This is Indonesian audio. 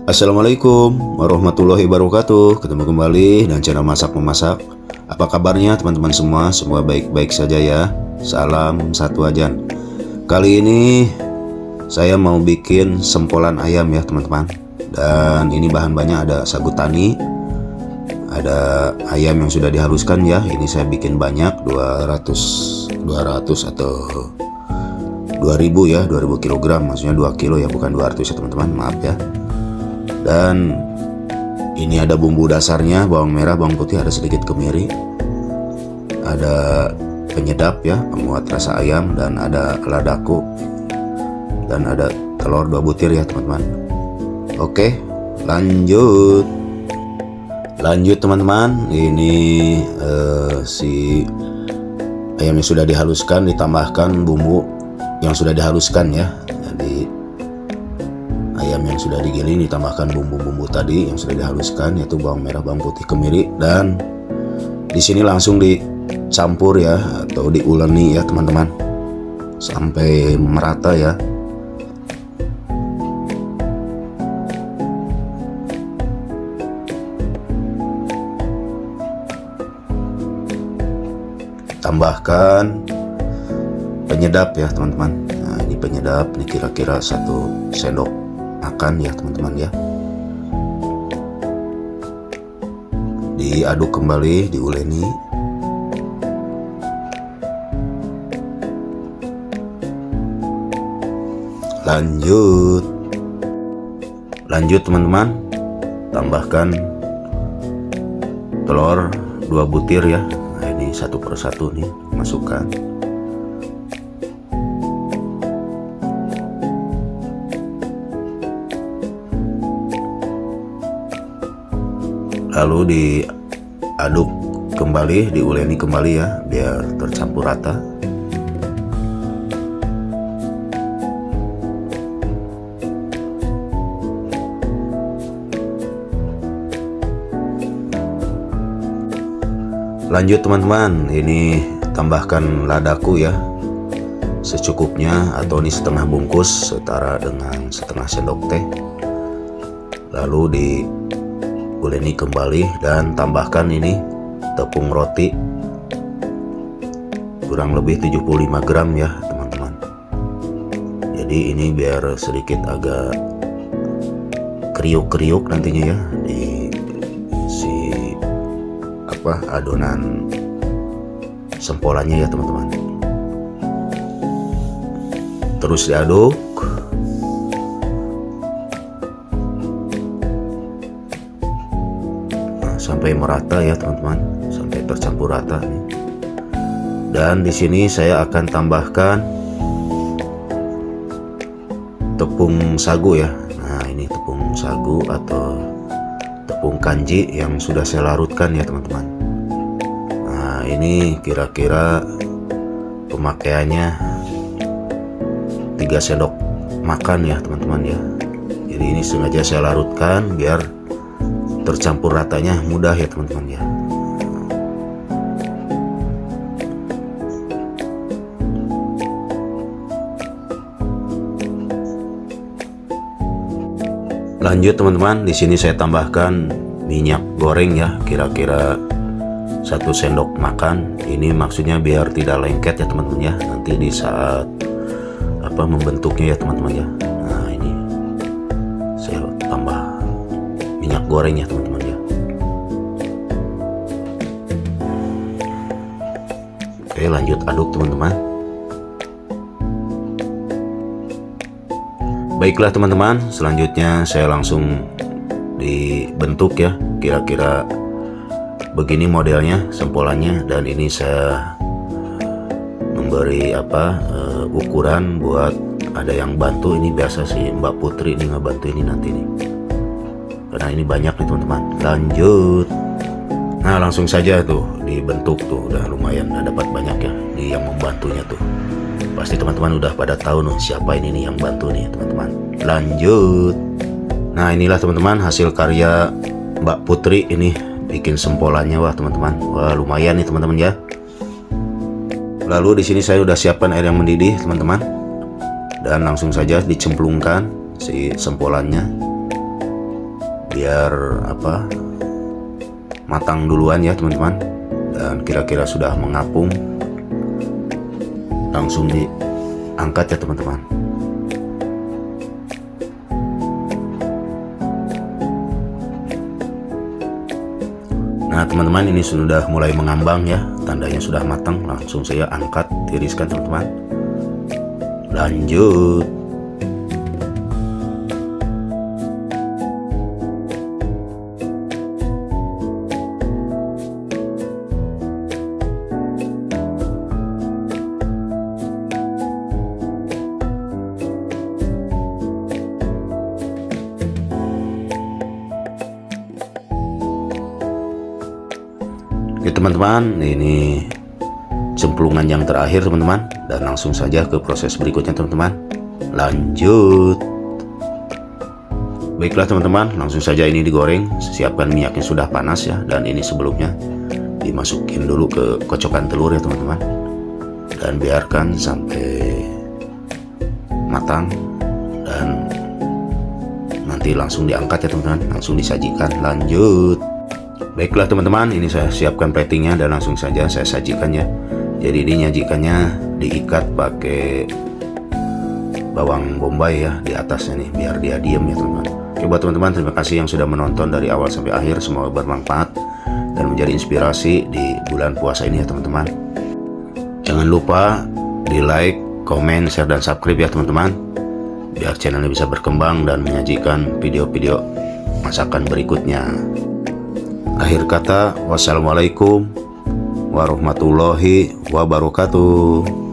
Assalamualaikum warahmatullahi wabarakatuh. Ketemu kembali dan channel masak memasak. Apa kabarnya teman-teman semua? Semua baik-baik saja ya. Salam satu ajan. Kali ini saya mau bikin sempolan ayam ya teman-teman. Dan ini bahan-bahannya ada sagu tani, ada ayam yang sudah dihaluskan ya. Ini saya bikin banyak 200 atau 2000 ya, 2000 kg, maksudnya 2 kilo ya, bukan 200 ya teman-teman, maaf ya. Dan ini ada bumbu dasarnya, bawang merah, bawang putih, ada sedikit kemiri, ada penyedap ya, penguat rasa ayam, dan ada ladaku, dan ada telur 2 butir ya teman-teman. Oke, lanjut teman-teman. Ini si ayamnya sudah dihaluskan, ditambahkan bumbu yang sudah dihaluskan ya. Jadi ayam yang sudah digiling ditambahkan bumbu-bumbu tadi yang sudah dihaluskan, yaitu bawang merah, bawang putih, kemiri, dan di sini langsung dicampur ya atau diuleni ya teman-teman sampai merata ya. Tambahkan penyedap ya teman-teman. Nah, ini penyedap, ini kira-kira 1 sendok makan ya teman-teman ya. Diaduk kembali, diuleni. Lanjut teman-teman, tambahkan telur 2 butir ya. Nah, ini satu persatu nih masukkan. Lalu diaduk kembali, diuleni kembali ya, biar tercampur rata. Lanjut teman-teman, ini tambahkan ladaku ya, secukupnya, atau ini setengah bungkus setara dengan setengah sendok teh. Lalu diuleni kembali dan tambahkan ini tepung roti kurang lebih 75 gram ya teman-teman. Jadi ini biar sedikit agak kriuk-kriuk nantinya ya di adonan sempolannya ya teman-teman. Terus diaduk sampai merata ya teman-teman, sampai tercampur rata nih. Dan di sini saya akan tambahkan tepung sagu ya. Nah, ini tepung sagu atau tepung kanji yang sudah saya larutkan ya teman-teman. Nah, ini kira-kira pemakaiannya 3 sendok makan ya teman-teman ya. Jadi ini sengaja saya larutkan biar tercampur ratanya mudah ya teman-teman ya. Lanjut teman-teman, di sini saya tambahkan minyak goreng ya, kira-kira 1 sendok makan. Ini maksudnya biar tidak lengket ya teman-teman ya, nanti di saat membentuknya ya teman-teman ya. Nah, ini saya tambah minyak goreng ya teman-teman ya. Oke, lanjut aduk teman-teman. Baiklah teman-teman, selanjutnya saya langsung dibentuk ya, kira-kira begini modelnya sempolannya. Dan ini saya memberi ukuran buat ada yang bantu. Ini biasa sih Mbak Putri ini ngebantu ini nanti nih, karena ini banyak nih teman-teman. Lanjut, nah langsung saja tuh dibentuk tuh, udah lumayan, udah dapat banyak ya. Ini yang membantunya tuh, pasti teman-teman udah pada tahu nih siapa ini nih yang bantu nih teman-teman. Lanjut, nah inilah teman-teman hasil karya Mbak Putri ini bikin sempolannya. Wah teman-teman, wah lumayan nih teman-teman ya. Lalu di sini saya udah siapkan air yang mendidih teman-teman, dan langsung saja dicemplungkan si sempolannya. biar matang duluan ya teman-teman. Dan kira-kira sudah mengapung, langsung diangkat ya teman-teman. Nah teman-teman, ini sudah mulai mengambang ya, tandanya sudah matang. Langsung saya angkat, tiriskan teman-teman. Lanjut. Ya teman-teman, ini cemplungan yang terakhir teman-teman, dan langsung saja ke proses berikutnya teman-teman. Lanjut. Baiklah teman-teman, langsung saja ini digoreng. Siapkan minyaknya sudah panas ya, dan ini sebelumnya dimasukin dulu ke kocokan telur ya teman-teman, dan biarkan sampai matang, dan nanti langsung diangkat ya teman-teman, langsung disajikan. Lanjut. Baiklah teman-teman, ini saya siapkan platingnya dan langsung saja saya sajikan ya. Jadi ini nyajikannya diikat pakai bawang bombay ya di atasnya nih, biar dia diem ya teman-teman. Oke, buat teman-teman, terima kasih yang sudah menonton dari awal sampai akhir. Semoga bermanfaat dan menjadi inspirasi di bulan puasa ini ya teman-teman. Jangan lupa di like, komen, share, dan subscribe ya teman-teman, biar channelnya bisa berkembang dan menyajikan video-video masakan berikutnya. Akhir kata, wassalamualaikum warahmatullahi wabarakatuh.